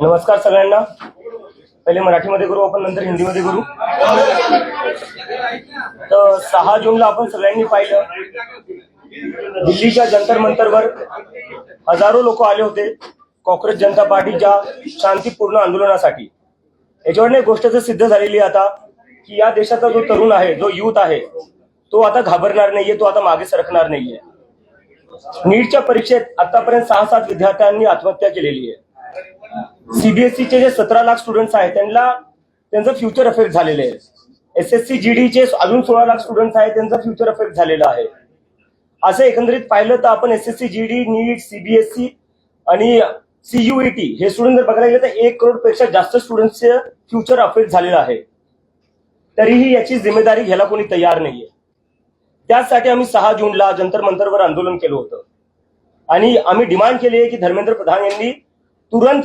नमस्कार सगळ्यांना. पहिले मराठीमध्ये करू आपण, नंतर हिंदीमध्ये करू. तर 6 जूनला आपण सगळ्यांनी पाहिलं, दिल्लीच्या जंतर मंतरवर हजारो लोक आले होते काँग्रेस जनता पार्टीच्या शांतीपूर्ण आंदोलनासाठी. याच्यावर एक गोष्ट सिद्ध झालेली आहे आता की या देशाचा जो तरुण आहे, जो युथ आहे, तो आता घाबरणार नाहीये, तो आता मागे सरकणार नाहीये. नीटच्या परीक्षेत आतापर्यंत 6-7 विद्यार्थ्यांनी आत्महत्या केलेली आहे. सीबीएसईचे जे 17 लाख स्टुडंट्स आहेत त्यांचं फ्युचर अफेक्ट झालेले आहे. एसएससी जीडीचे अजून 16 लाख स्टुडंट्स आहेत, त्यांचं फ्युचर अफेक्ट झालेलं आहे. असं एकंदरीत पाहिलं तर आपण एसएससी जीडी, नीट, सीबीएसई आणि सीयूईटी हे स्टुडंट जर बघायला गेलं तर 1 करोडपेक्षा जास्त स्टुडंट्सचे फ्युचर अफेक्ट झालेलं आहे. तरीही याची जिम्मेदारी घ्यायला कोणी तयार नाहीये. त्यासाठी आम्ही 6 जूनला जंतर मंतरवर आंदोलन केलं होतं आणि आम्ही डिमांड केली आहे की धर्मेंद्र प्रधान यांनी तुरंत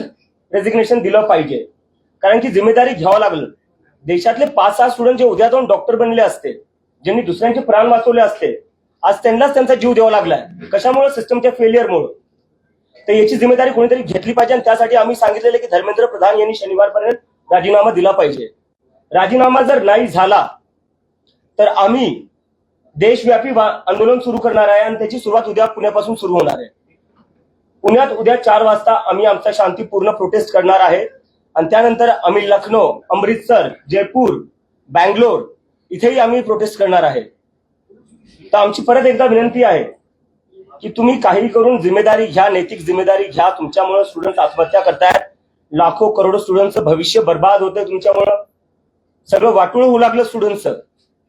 रेजिग्नेशन दिलं पाहिजे. कारण की जिम्मेदारी घ्यावं लागलं. देशातले 5-6 स्टुडंट जे उद्या जाऊन डॉक्टर बनले असते, ज्यांनी दुसऱ्यांचे प्राण वाचवले असते, आज त्यांनाच त्यांचा जीव द्यावा लागलाय. कशामुळे? सिस्टमच्या फेलियरमुळे. तर याची जिम्मेदारी कोणीतरी घेतली पाहिजे आणि त्यासाठी आम्ही सांगितलेलं की धर्मेंद्र प्रधान यांनी शनिवारपर्यंत राजीनामा दिला पाहिजे. राजीनामा जर नाही झाला तर आम्ही देशव्यापी आंदोलन सुरू करणार आहे आणि त्याची सुरुवात उद्या पुण्यापासून सुरू होणार आहे. पुण्यात उद्या 4 वाजता आम्ही आमचा शांतीपूर्ण प्रोटेस्ट करणार आहे आणि त्यानंतर आम्ही लखनौ, अमृतसर, जयपूर, बँगलोर इथेही आम्ही प्रोटेस्ट करणार आहे. तर आमची परत एकदा विनंती आहे की तुम्ही काही करून जिम्मेदारी घ्या, नैतिक जिम्मेदारी घ्या. तुमच्यामुळे स्टुडंट आत्महत्या करतायत, लाखो करोडो स्टुडंटचं भविष्य बर्बाद होतंय तुमच्यामुळं. सगळं वाटूळ होऊ लागलं स्टुडंटचं.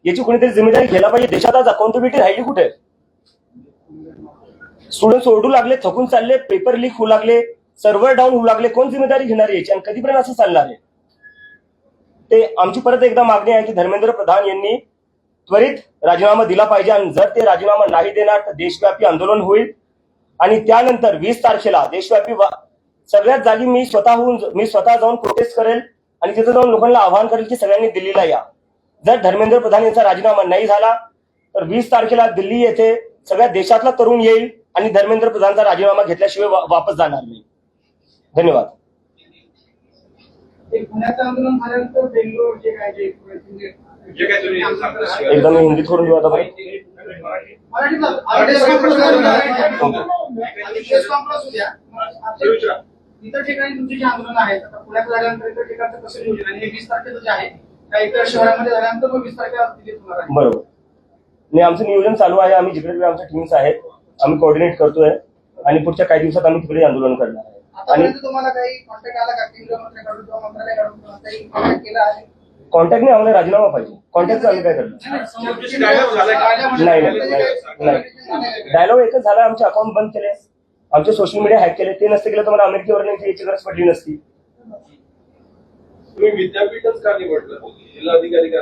याची कोणीतरी जिम्मेदारी घ्यायला पाहिजे. देशात आज अकाउंटेबिलिटी राहिली कुठे? स्टुडंट्स ओरडू लागले, थकून चालले, पेपर लीक होऊ लागले, सर्व्हर डाऊन होऊ लागले. कोण जिम्मेदारी घेणार याची आणि कधीपर्यंत असं चालणार आहे? ते आमची परत एकदा मागणी आहे की धर्मेंद्र प्रधान यांनी त्वरित राजीनामा दिला पाहिजे आणि जर ते राजीनामा नाही देणार तर देशव्यापी आंदोलन होईल. आणि त्यानंतर 20 तारखेला देशव्यापी सगळ्याच जागी मी स्वतः जाऊन प्रोटेस्ट करेल आणि तिथे जाऊन लोकांना आवाहन करेल की सगळ्यांनी दिल्लीला या. जर धर्मेंद्र प्रधान यांचा राजीनामा नाही झाला तर 20 तारखेला दिल्ली येथे सगळ्या देशातला तरुण येईल आणि धर्मेंद्र प्रधानचा राजीनामा घेतल्याशिवाय वापस जाणार नाही. धन्यवाद. एकदा मी हिंदीत करून देऊ आता बाई. इतर ठिकाणी तुमचे जे आंदोलन आहे पुण्यात झाल्यानंतर इतर ठिकाणचं कसं नियोजन आणि 20 तारखेचं जे आहे त्या इतर शहरांमध्ये झाल्यानंतर मग 20 तारखेला दिल्लीत होणार आहे. बरोबर. नाही, आमचं नियोजन चालू आहे. आम्ही जिकडे आमच्या टीम्स आहेत आम्ही कोऑर्डिनेट करतोय आणि पुढच्या काही दिवसात आम्ही तिकडे आंदोलन करणार आहे. आणि तुम्हाला काही कॉन्टॅक्ट आला का? केंद्रीय मंत्र्यांकडून किंवा मंत्रालयाकडून काही कॉन्टॅक्ट केला आहे? कॉन्टॅक्ट नाही, आम्हाला राजीनामा पाहिजे. कॉन्टॅक्ट आम्ही काय करणार? नाही, डायलॉग एकच झाला. आमचे अकाउंट बंद केले, आमचे सोशल मीडिया हॅक केले. ते नसते केलं तर मला अमेरिकेवर नाही याची गरज पडली नसती. तुम्ही विद्यापीठच का निवडलं? जिल्हाधिकारी का?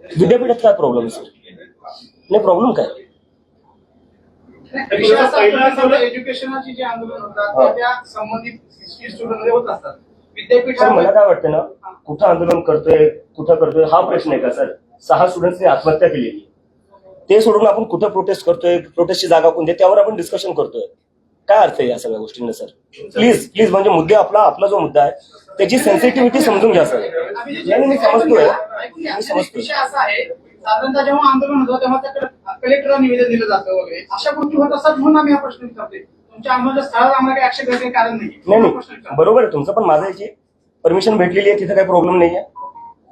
विद्यापीठात काय प्रॉब्लेम सर? नाही, प्रॉब्लेम काय? एज्युकेशनची जे आंदोलन होतात त्या संबंधित स्टुडंट होत असतात. सर मला काय वाटतं ना, कुठं आंदोलन कुठं करतोय हा प्रश्न आहे का सर? 6 स्टुडंट्सनी आत्महत्या केलेली, ते सोडून आपण कुठं प्रोटेस्ट करतोय, प्रोटेस्टची जागा कोणती, त्यावर आपण डिस्कशन करतोय. काय अर्थ आहे या सगळ्या गोष्टींना सर? प्लीज म्हणजे मुद्दे आपला जो मुद्दा आहे त्याची सेन्सिटिव्हिटी समजून घ्या सर. मी समजतोय. असा आहे साधारणतः जेव्हा आंदोलन होतं तेव्हा त्या कलेक्टरला निवेदन दिलं जातं वगैरे अशा गोष्टी होत असतात म्हणून आम्ही हा प्रश्न विचारतोय. तुमच्या आंदोलनाच्या स्थळावर आम्हाला काही ऍक्शन करायचं कारण नाही. बरोबर आहे तुमचं, पण माझं याची परमिशन भेटलेली आहे, तिथे काही प्रॉब्लेम नाही आहे.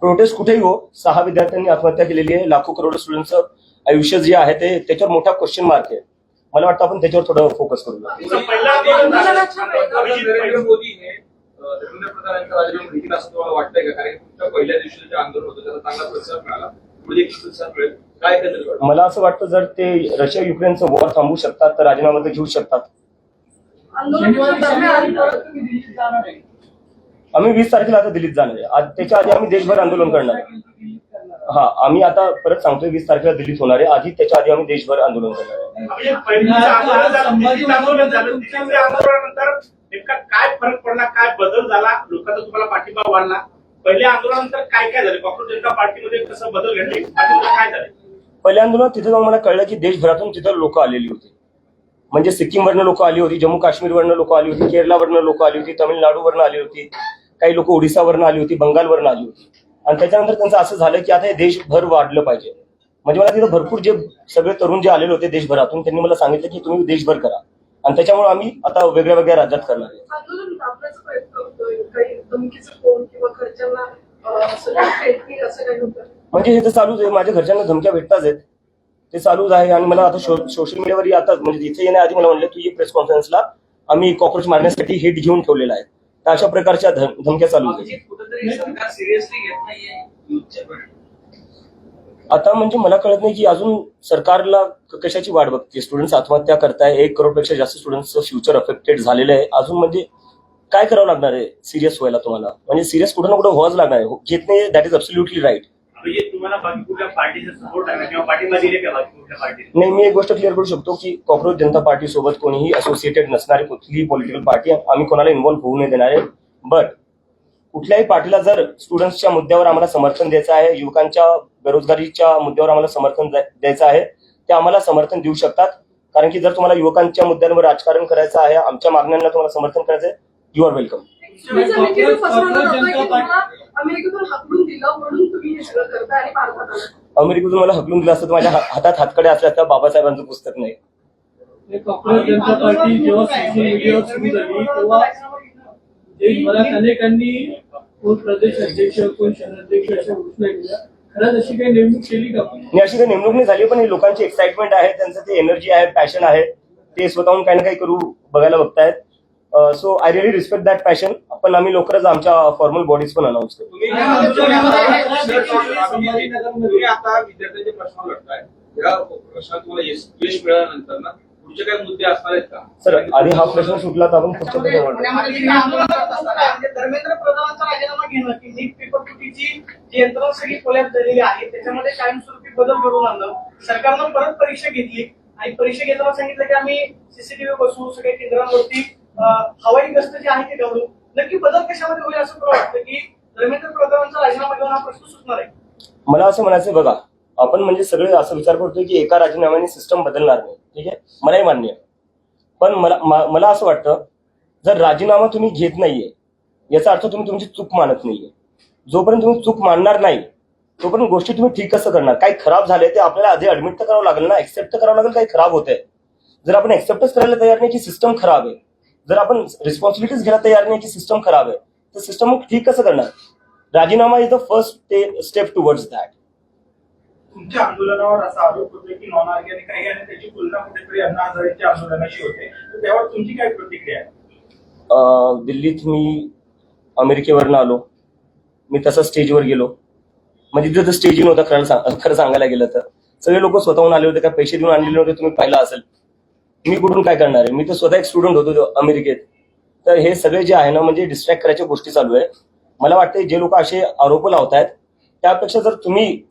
प्रोटेस्ट कुठेही हो. 6 विद्यार्थ्यांनी आत्महत्या केलेली आहे. लाखो करोडो स्टुडंटचं आयुष्य जे आहे ते त्याच्यावर मोठा क्वेश्चन मार्क आहे. मला वाटतं आपण त्याच्यावर थोडं फोकस करूया. नरेंद्र मोदी हे धर्मेंद्र प्रधानांचा राजीनामा घेतील असं तुम्हाला वाटतंय का? कारण तुमच्या पहिल्या दिवशी जे आंदोलन होतं त्याचा चांगला प्रतिसाद मिळाला, पुढे प्रतिसाद मिळेल काय? मला असं वाटतं जर ते रशिया युक्रेनचं वॉर थांबवू शकतात तर राजीनामा तर घेऊ शकतात. आम्ही 20 तारखेला आता दिल्लीत जाणार आहे. आज त्याच्या आधी आम्ही देशभर आंदोलन करणार आहे. आम्ही आता परत सांगतोय 20 तारखेला दिल्लीत होणार आहे. आधी त्याच्या आधी आम्ही देशभर आंदोलन करणार आहे. नेमका काय फरक पडला, काय बदल झाला, लोकांचा तुम्हाला पाठिंबा वाढला? पहिल्या आंदोलनानंतर काय झालं? काँग्रेस जनता पार्टीमध्ये कसं बदल घडले, काय झाले? पहिल्या आंदोलनात तिथे जाऊन मला कळलं की देशभरातून तिथे लोक आलेली होती म्हणजे सिक्कीमवरनं लोक आली होती, जम्मू काश्मीरवरनं लोक आली होती, केरळवरनं लोक आली होती, तमिळनाडूवरनं आली होती, काही लोक ओडिसावरनं आली होती, बंगालवरनं आली होती. आणि त्याच्यानंतर त्यांचं असं झालं की आता हे देशभर वाढलं पाहिजे. म्हणजे मला तिथं भरपूर जे सगळे तरुण जे आलेले होते देशभरातून, त्यांनी मला सांगितलं की तुम्ही देशभर करा. आणि त्याच्यामुळे आम्ही आता वेगळ्या वेगळ्या राज्यात करणार आहे. आंदोलन दाबण्याचा प्रयत्न होतोय, काही धमकीचा फोन किंवा घरच्यांना असं काही असं काही होतं? म्हणजे हे तर चालूच आहे, माझ्या घरच्यांना धमक्या भेटताच आहेत, ते चालूच आहे. आणि मला आता सोशल मीडियावर आता म्हणजे इथे येण्याआधी मला म्हणलं तू ये प्रेस कॉन्फरन्सला, आम्ही कॉक्रोच मारण्यासाठी हिट घेऊन ठेवलेला आहे. तर अशा प्रकारच्या धमक्या चालू आहेत. कुठेतरी सरकार सिरियसली घेत नाहीये युथच्या प्रश्न. आता म्हणजे मला कळत नाही की अजून सरकारला कशाची वाट बघते. स्टुडंट्स आत्महत्या करताय, 1 करोडपेक्षा जास्त स्टुडंट्सचं फ्युचर अफेक्टेड झालेलं आहे. अजून म्हणजे काय करावं लागणार आहे सिरियस व्हायला तुम्हाला? म्हणजे सिरियस कुठं ना कुठं व्हावंच लागणार आहे. घेत नाही, दॅट इज अब्सोल्युटली राईट. म्हणजे तुम्हाला बाकी कुठल्या पार्टीचा सपोर्ट आहे किंवा पाठिंबा दिले का बाकी कुठल्या पार्टीने? नाही, मी एक गोष्ट क्लिअर करू शकतो की कॉक्रोच जनता पार्टी सोबत कोणीही असोसिएटेड नसणारी कुठलीही पॉलिटिकल पार्टी आम्ही कोणाला इन्व्हॉल्व्ह होऊ नाही देणार आहे. बट कुठल्याही पार्टीला जर स्टुडंट्सच्या मुद्द्यावर आम्हाला समर्थन द्यायचं आहे, युवकांच्या बेरोजगारीच्या मुद्द्यावर आम्हाला समर्थन द्यायचं आहे, ते आम्हाला समर्थन देऊ शकतात. कारण की जर तुम्हाला युवकांच्या मुद्द्यांवर राजकारण करायचं आहे, आमच्या मागण्यांना तुम्हाला समर्थन करायचं आहे, यू आर वेलकम. अमेरिकेतून हाकलून दिलं म्हणून तुम्ही हे सगळं करताय आणि पार पाडताय. अमेरिकेतून मला हकलून दिलं असतं तर माझ्या हातात हातकडे असल्या तर बाबासाहेबांचं पुस्तक नाही. कॉक्रोच जनता पार्टी जेव्हा सोशल मीडियावर सुरू झाली तेव्हा देशभरात अनेकांनी कोण प्रदेश अध्यक्ष कोण शहराध्यक्ष अशा घोषणा केल्या. खरंच अशी काही नेमणूक केली का? नाही, अशी काही नेमणूक नाही झाली, पण हे लोकांची एक्साइटमेंट आहे, त्यांचं ते एनर्जी आहे, पॅशन आहे, ते स्वतःहून काही ना काही करू बघायला बघतायत. So I really respect that passion. पण आम्ही लवकरच आमच्या फॉर्मल बॉडीज पण अनाऊन्स करू. तुम्ही आता विद्यार्थ्यांचे प्रश्न लढताय, या प्रश्नात तुम्हाला यश मिळाल्यानंतर ना पुढचे काही मुद्दे असणार आहेत का? सर आधी हा प्रश्न सुटला तर आपण पुढच्या पुण्यामध्ये प्रश्नावर जे आंदोलन करत असताना म्हणजे धर्मेंद्र प्रधानांचा राजीनामा घेणं की नीट पेपर फुटीची जी यंत्रणा सगळी कोल्याप झालेली आहे त्याच्यामध्ये कायमस्वरूपी बदल घडवून आणलं. सरकारनं परत परीक्षा घेतली आणि परीक्षा घेताना सांगितलं की आम्ही सीसीटीव्ही बसवू, सगळ्या केंद्रांवरती हवाई गस्त जी आहे ती घडवू. नक्की बदल कशामध्ये होईल असं तुला वाटतं की धर्मेंद्र प्रधानांचा राजीनामा घेऊन हा प्रश्न सुटणार आहे? मला असं म्हणायचं बघा, आपण म्हणजे सगळे असं विचार करतोय की एका राजीनाम्याने सिस्टम बदलणार नाही. ठीक आहे, मलाही मान्य आहे. पण मला असं वाटतं जर राजीनामा तुम्ही घेत नाहीये याचा अर्थ तुम्ही तुमची चूक मानत नाहीये. जोपर्यंत तुम्ही चूक मानणार नाही तोपर्यंत गोष्टी तुम्ही ठीक कसं करणार? काही खराब झाले ते आपल्याला आधी ऍडमिट तर करावं लागेल ना, एक्सेप्ट तर करावं लागेल काही खराब होत आहे. जर आपण एक्सेप्टच करायला तयार नाही की सिस्टम खराब आहे, जर आपण रिस्पॉन्सिबिलिटीज घ्यायला तयार नाही की सिस्टम खराब आहे, तर सिस्टम मग ठीक कसं करणार? राजीनामा is the first step towards that. तुमच्या आंदोलनावर असा आरोप होतोय की नॉन ऑर्गॅनिक आहे आणि त्याची तुलना कुठेतरी अण्णा हजारेच्या आंदोलनाशी होते, तर त्यावर तुमची काय प्रतिक्रिया आहे? दिल्लीत मी अमेरिकेवरनं आलो, मी तसं स्टेजवर गेलो. म्हणजे तिथं स्टेज नव्हतं खरं सांगायला गेलं तर. सगळे लोक स्वतःहून आले होते, काय पैसे देऊन आणलेले होते, तुम्ही पाहिलं असेल. मी कुठून काय करणार आहे? मी तर स्वतः एक स्टुडंट होतो अमेरिकेत. तर हे सगळे जे आहे ना म्हणजे डिस्ट्रॅक्ट करायच्या गोष्टी चालू आहे. मला वाटतं जे लोक असे आरोप लावतायत त्यापेक्षा जर तुम्ही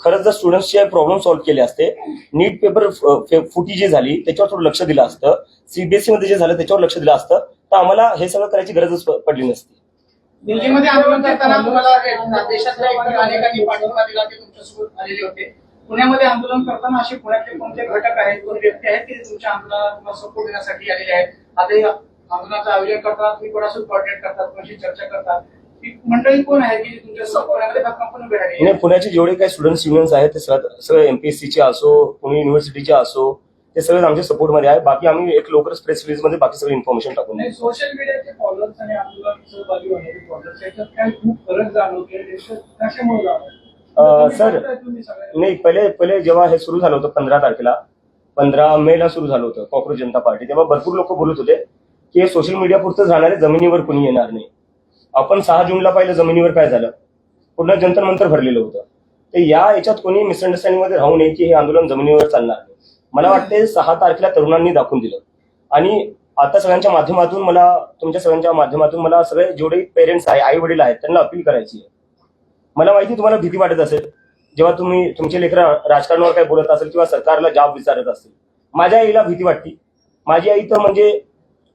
खरंच जर स्टुडंट्सचे प्रॉब्लेम सॉल्व्ह केले असते, नीट पेपर फुटी जी झाली त्याच्यावर थोडं लक्ष दिलं असतं, सीबीएसई मध्ये जे झालं त्याच्यावर लक्ष दिलं असतं, तर आम्हाला हे सगळं करायची गरजच पडली नसती. दिल्लीमध्ये आंदोलन करताना तुम्हाला देशातल्या अनेकांनी पाठिंबा दिला, ते तुमच्यासोबत आलेले होते. पुण्यामध्ये आंदोलन करताना असे पुण्यातले कोणते घटक आहेत, कोण व्यक्ती आहेत की तुमच्या आंदोलनाला सपोर्ट देण्यासाठी आलेले आहेत? आता आंदोलनाचं आयोजन करताना तुम्ही कोणासोबत कोऑर्डिनेट करतात, कोणाशी चर्चा करतात? ती मंडळी कोण आहे की तुमच्या पुण्यामध्ये कंपनी उभी राहिली? नाही, पुण्याचे जेवढे काही स्टुडंट्स युनियन्स आहेत ते सगळे एमपीएससीचे असो, पुणे युनिव्हर्सिटीचे असो, ते सगळे आमच्या सपोर्टमध्ये आहे. बाकी आम्ही एक लवकरच प्रेस रिलीज मध्ये बाकी सगळं इन्फॉर्मेशन टाकून देऊ. सोशल मीडियाचे फॉलोअर्स आणि आंदोलन सहभागी होणारे फॉलोअर्स याच्यात काय खूप फरक जाणवते, कशामुळे जाणवतो? सर नाही, पहिले जेव्हा हे सुरू झालं होतं 15 मेला सुरू झालं होतं कॉक्रोच जनता पार्टी, तेव्हा भरपूर लोक बोलत होते की हे सोशल मीडिया पुरतं राहणारे, जमिनीवर कोणी येणार नाही. आपण 6 जूनला पाहिलं जमिनीवर काय झालं, पूर्ण जंतर मंतर भरलेलं होतं. तर याच्यात कोणी मिसअंडरस्टँडिंग मध्ये राहू नये की हे आंदोलन जमिनीवर चालणार नाही. मला वाटते 6 तारखेला तरुणांनी दाखवून दिलं. आणि आता सगळ्यांच्या माध्यमातून तुमच्या सगळ्यांच्या माध्यमातून मला सगळे जेवढे पेरेंट्स आहे, आई वडील आहेत, त्यांना अपील करायची आहे. मला माहिती तुम्हाला भीती वाटत असेल जेव्हा तुम्ही तुमचे लेकरं राजकारणावर काय बोलत असेल किंवा सरकारला जॉब विचारत असेल. माझ्या आईला भीती वाटते. माझी आई तर म्हणजे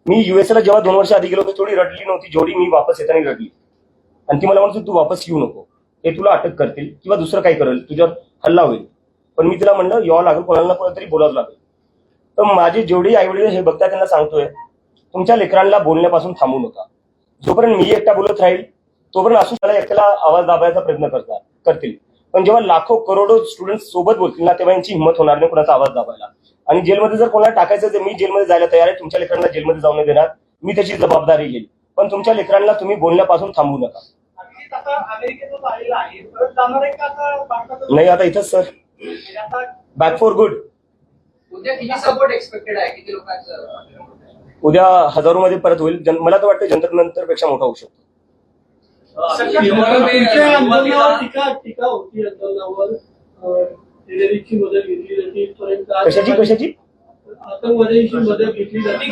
मी युएसला जेव्हा 2 वर्ष आधी गेलो होतो थोडी रडली नव्हती जेवढी मी वापस येताना रडली. आणि ती मला म्हणतो तू वापस येऊ नको, हे तुला अटक करतील किंवा दुसरं काही करेल, तुझ्यावर हल्ला होईल. पण मी तिला म्हणलं यावं लागेल, कोणाला ना कोणाला तरी बोलावं लागेल. तर माझे जेवढे आई वडील हे बघतात त्यांना सांगतोय, तुमच्या लेकरांना बोलण्यापासून थांबू नका. जोपर्यंत मी एकटा बोलत राहील तोपर्यंत असू त्याला एकट्याला आवाज दाबायचा प्रयत्न करतील. पण जेव्हा लाखो करोडो स्टुडंट सोबत बोलतील ना, तेव्हा यांची हिंमत होणार नाही कोणाचा आवाज दाबायला. आणि जेलमध्ये जर कोणाला टाकायचं तर मी जेलमध्ये जायला तयार आहे. तुमच्या लेकरांना जेलमध्ये जाऊन नाही देणार, मी त्याची जबाबदारी घेईल. पण तुमच्या लेकरांना तुम्ही बोलण्यापासून थांबू नका. अभिजित आता अमेरिकेतून आलेला आहे, परत जाणार आहे का आता भारतात? नाही, आता इथंच सर, आता बॅक फॉर गुड. उद्या किती सपोर्ट एक्सपेक्टेड आहे, किती लोकांचं? उद्या हजारोमध्ये परत होईल. मला तर वाटतं जंतर मंतर पेक्षा मोठा होऊ शकतो. तुमच्या आंदोलनावर टीका होती, आंदोलनावर टेररिस्टची मदत घेतली जाते इथपर्यंत. कशाची आतंकवाद्यांची मदत घेतली जाते.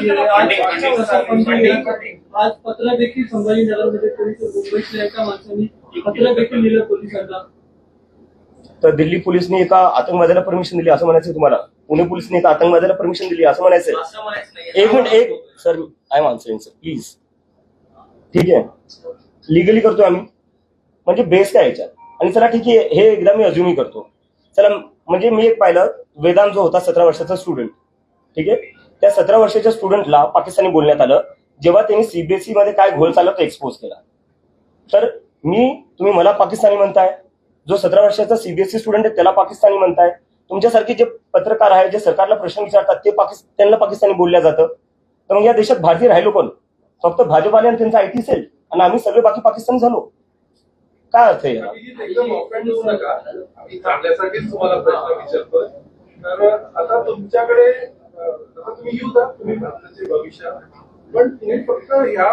आज पत्र देखील संभाजीनगरमध्ये पोलीस, मुंबईतल्या एका माणसांनी पत्र देखील लिहिलं पोलिसांना. तर दिल्ली पोलिसने एका आतंकवाद्याला परमिशन दिली असं म्हणायचं तुम्हाला? पुणे पोलिसने एका आतंकवाद्याला परमिशन दिली असं म्हणायचंय? असं म्हणायचं नाही. एक minute sir, I am answering sir, please. ठीक आहे, लिगली करतोय आम्ही, म्हणजे बेस काय याच्यात? आणि चला ठीक आहे, हे एकदा मी अज्युमी करतो. चला, म्हणजे मी एक पाहिलं, वेदांत जो होता 17 वर्षाचा स्टुडंट, ठीक आहे, त्या 17 वर्षाच्या स्टुडंटला पाकिस्तानी बोलण्यात आलं जेव्हा त्यांनी सीबीएसई मध्ये काय घोळ चालला तो एक्सपोज केला. तर तुम्ही मला पाकिस्तानी म्हणताय, जो 17 वर्षाचा सीबीएसई स्टुडंट आहे त्याला पाकिस्तानी म्हणताय. तुमच्यासारखे जे पत्रकार आहेत जे सरकारला प्रश्न विचारतात ते त्यांना पाकिस्तानी बोलल्या जातं. तर मग या देशात भारतीय राहिलो पण फक्त भाजपाले आणि त्यांचा आयटी सेल, आणि आम्ही सगळे बाकी पाकिस्तानी झालो. काय अर्थ आहे? एकदम ऑफेंड होऊ नका, आम्ही चांगल्यासाठीच तुम्हाला प्रश्न विचारतोय. तर आता तुमच्याकडे तुम्ही येऊ द्या, तुम्ही भारताचे भविष्य, पण तुम्ही फक्त ह्या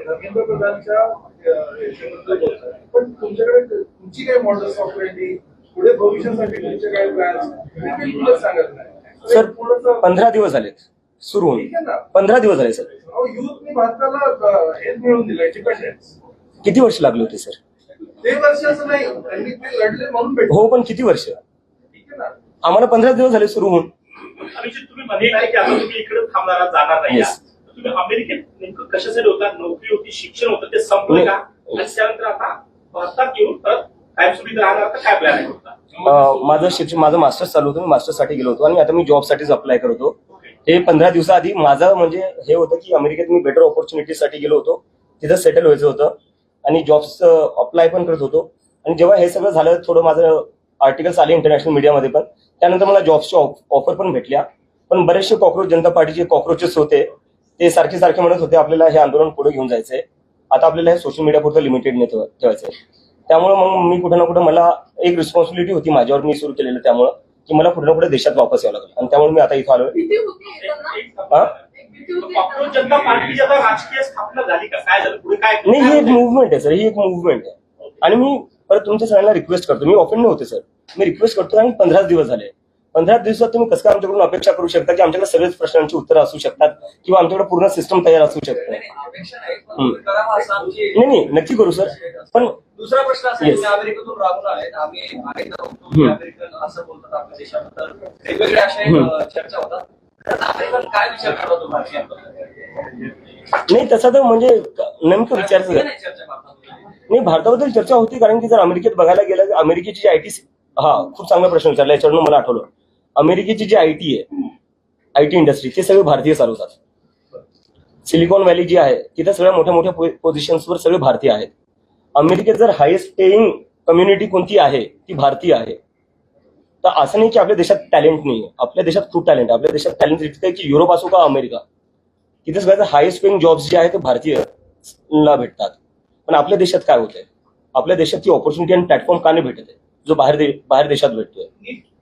धर्मेंद्र प्रधानच्या याच्याबद्दल बोलताय, पण तुमच्याकडे तुमची काय मॉडेल्स ऑफ एंट्री, पुढे भविष्यासाठी तुमचे काय प्लॅन्स, हे बिलकुलच सांगत नाही. सर, 15 दिवस झालेत सुरू होऊन, 15 दिवस झाले सर. युथने भारताला हेच मिळवून दिलंय, इंडिपेंडन्स. किती वर्ष लागले होते सर? ते वर्ष असं नाही, त्यांनी ते लढले म्हणून भेटले. हो, पण किती वर्ष? ठीक आहे ना. आम्हाला 15 दिवस झाले सुरू होऊन. अभिजित, तुम्ही मध्ये काय की आता तुम्ही इकडे थांबणार जाणार नाही. Yes. तुम्ही अमेरिकेत नेमकं कशासाठी होता? नोकरी होती, शिक्षण होतं, ते संपलं का? आणि त्यानंतर आता भारतात येऊन परत कायमस्वरूपी राहणार का? काय प्लॅन होता? माझं शिक्षण, माझं मास्टर्स चालू होतं, मी मास्टर्ससाठी गेलो होतो आणि आता मी जॉबसाठीच अप्लाय करत होतो. हे 15 दिवसाआधी माझं म्हणजे हे होतं की अमेरिकेत मी बेटर ऑपॉर्च्युनिटीसाठी गेलो होतो, तिथं सेटल व्हायचं होतं आणि जॉब्स अप्लाय पण करत होतो. आणि जेव्हा हे सगळं झालं, थोडं माझं आर्टिकल्स आले इंटरनॅशनल मीडियामध्ये पण, त्यानंतर मला जॉब्सच्या ऑफर पण भेटल्या. पण बरेचसे कॉक्रोच जनता पार्टीचे कॉक्रोचेस होते, ते सारखे म्हणत होते आपल्याला हे आंदोलन पुढे घेऊन जायचंय, आता आपल्याला हे सोशल मीडिया पुरतं लिमिटेड नाही ठेवायचंय. त्यामुळे मग मी कुठं ना कुठं मला एक रिस्पॉन्सिबिलिटी होती माझ्यावर, मी सुरू केलेलं, त्यामुळे की मला कुठं ना कुठे देशात वापस यावं लागलं आणि त्यामुळे मी आता इथं आलोय. भीती होती येताना? हा? भीती होती कॉक्रोच येताना? जनता पार्टीची आता राजकीय स्थापना झाली का? काय झालं पुढे? काय नाही, ही एक मुव्हमेंट आहे सर, ही एक मुव्हमेंट आहे. आणि मी परत तुमच्या सगळ्यांना रिक्वेस्ट करतो, मी ऑफेंड नव्हते सर, मी रिक्वेस्ट करतो. आणि 15 दिवस झाले, 15 दिवसात तुम्ही कसं काय आमच्याकडून अपेक्षा करू शकता की आमच्याकडे सगळेच प्रश्नांची उत्तरं असू शकतात किंवा आमच्याकडे पूर्ण सिस्टम तयार असू शकतं? अपेक्षा नाही, पण तुम्ही करावं असं आमची. नाही, नक्की करू सर. पण दुसरा प्रश्न असा आहे, Yes. तुम्ही अमेरिकेतून राहून आलेत, आम्ही माहित होतो की अमेरिकन असं बोलतात आपल्या देशाबद्दल, वेगवेगळे असे चर्चा होतात. तर अमेरिकन काय विचार करतात तो भारतीयांबद्दल? नाही, तसं तर म्हणजे नेमकं विचारायचं नाही चर्चा करतात. नाही, भारताबद्दल चर्चा होती, कारण की जर अमेरिकेत बघायला गेलं तर अमेरिकेची जी आयटी, हा खूप चांगला प्रश्न विचारला, याच्यावरून मला आठवलं. अमेरिकेची जी आयटी आहे, आयटी इंडस्ट्री, ते सगळे भारतीय चालवतात. सिलिकॉन व्हॅली जी आहे तिथे सगळ्या मोठ्या पोझिशन्सवर सगळे भारतीय आहेत. अमेरिकेत जर हायेस्ट पेईंग कम्युनिटी कोणती आहे ती भारतीय आहे. तर असं नाही की आपल्या देशात टॅलेंट नाही, आपल्या देशात खूप टॅलेंट आहे. आपल्या देशात टॅलेंट इतकं आहे की युरोप असो का अमेरिका, तिथे सगळ्यात हायेस्ट पेईंग जॉब्स जे आहेत ते भारतीयला भेटतात. पण आपल्या देशात काय होतंय, आपल्या देशात ती ऑपॉर्च्युनिटी आणि प्लॅटफॉर्म का नाही भेटत आहे जो बाहेर देशात भेटतोय?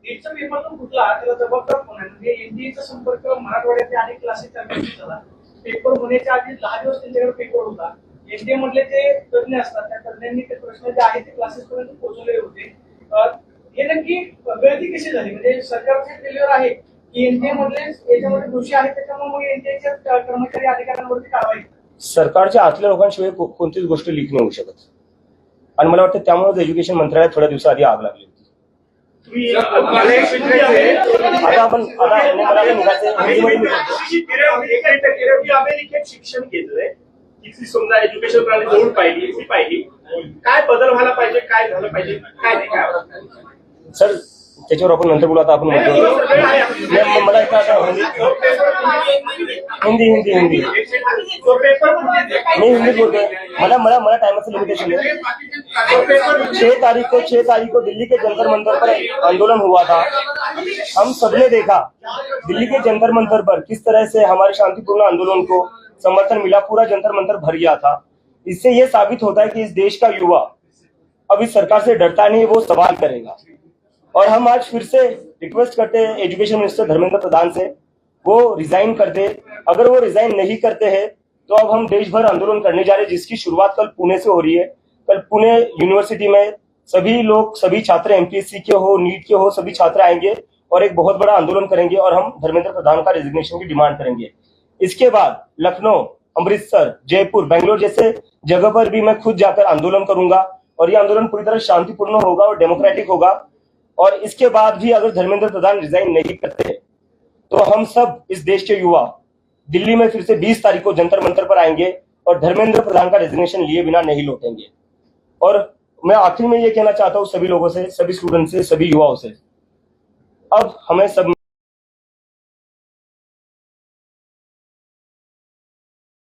नीटचा पेपर पण फुटला, त्याला जबाबदार कोण आहे? म्हणजे एनडीएचा संपर्क मराठवाड्यातले अनेक क्लासेस झाला. पेपर होण्याच्या आधी 10 दिवस त्यांच्याकडे पेपर होता. एनडीए मधले जे तज्ञ असतात त्या तज्ञांनी ते प्रश्न जे आहेत ते क्लासेस पर्यंत पोहोचवले होते. हे नक्की गळती कशी झाली? म्हणजे सरकारचे फेल्युअर आहे की एनडीए मधले याच्यामध्ये दोषी आहेत, त्याच्यामुळे मग एनडीएच्या कर्मचारी अधिकाऱ्यांवरती कारवाई? सरकारच्या आतल्या लोकांशिवाय कोणतीच गोष्ट लीक नाही होऊ शकत. आणि मला वाटतं त्यामुळेच एज्युकेशन मंत्रालयात थोड्या दिवसाआधी आग लागली होती. आता आपण अमेरिकेत शिक्षण घेतलंय, तिथली समजा एज्युकेशन प्रणाली जवळ पाहिली, काय बदल व्हायला पाहिजे, काय झालं पाहिजे, काय नाही, काय? सर, त्याच्यावर आपण नंतर बोलू. आता आपण मला एक आता हिंदी हिंदी हिंदी जो पेपर फुटेज मी हिंदी बोलतोय. मला टाइमाचं लिमिटेशन है. 6 तारीख को दिल्ली के जंतर मंतर पर आंदोलन हुआ था. हम सबने देखा दिल्ली के जंतर मंतर पर किस तरह से हमारे शांतिपूर्ण आंदोलन को समर्थन मिला. पूरा जंतर मंतर भर गया था. इससे ये साबित होता है कि इस देश का युवा अब इस सरकार से डरता नहीं, वो सवाल करेगा. और हम आज फिर से रिक्वेस्ट करते हैं एजुकेशन मिनिस्टर धर्मेंद्र प्रधान से, वो रिजाइन कर दे. अगर वो रिजाइन नहीं करते हैं तो अब हम देश भर आंदोलन करने जा रहे हैं, जिसकी शुरुआत कल पुणे से हो रही है. कल पुणे यूनिवर्सिटी में सभी लोग, सभी छात्र एमपीएससी के हो, नीट के हो, सभी छात्र आएंगे और एक बहुत बड़ा आंदोलन करेंगे और हम धर्मेंद्र प्रधान का रेजिग्नेशन की डिमांड करेंगे. इसके बाद लखनऊ, अमृतसर, जयपुर, बेंगलोर जैसे जगह पर भी मैं खुद जाकर आंदोलन करूंगा और ये आंदोलन पूरी तरह शांतिपूर्ण होगा और डेमोक्रेटिक होगा. और इसके बाद भी अगर धर्मेंद्र प्रधान रिजाइन नहीं करते तो हम सब इस देश के युवा दिल्ली में फिर से 20 तारीख को जंतर मंतर पर आएंगे और धर्मेंद्र प्रधान का रेजिग्नेशन लिए बिना नहीं लौटेंगे. और मैं आखिर में ये कहना चाहता हूं सभी लोगों से, सभी स्टूडेंट से, सभी युवाओं से, अब हमें सब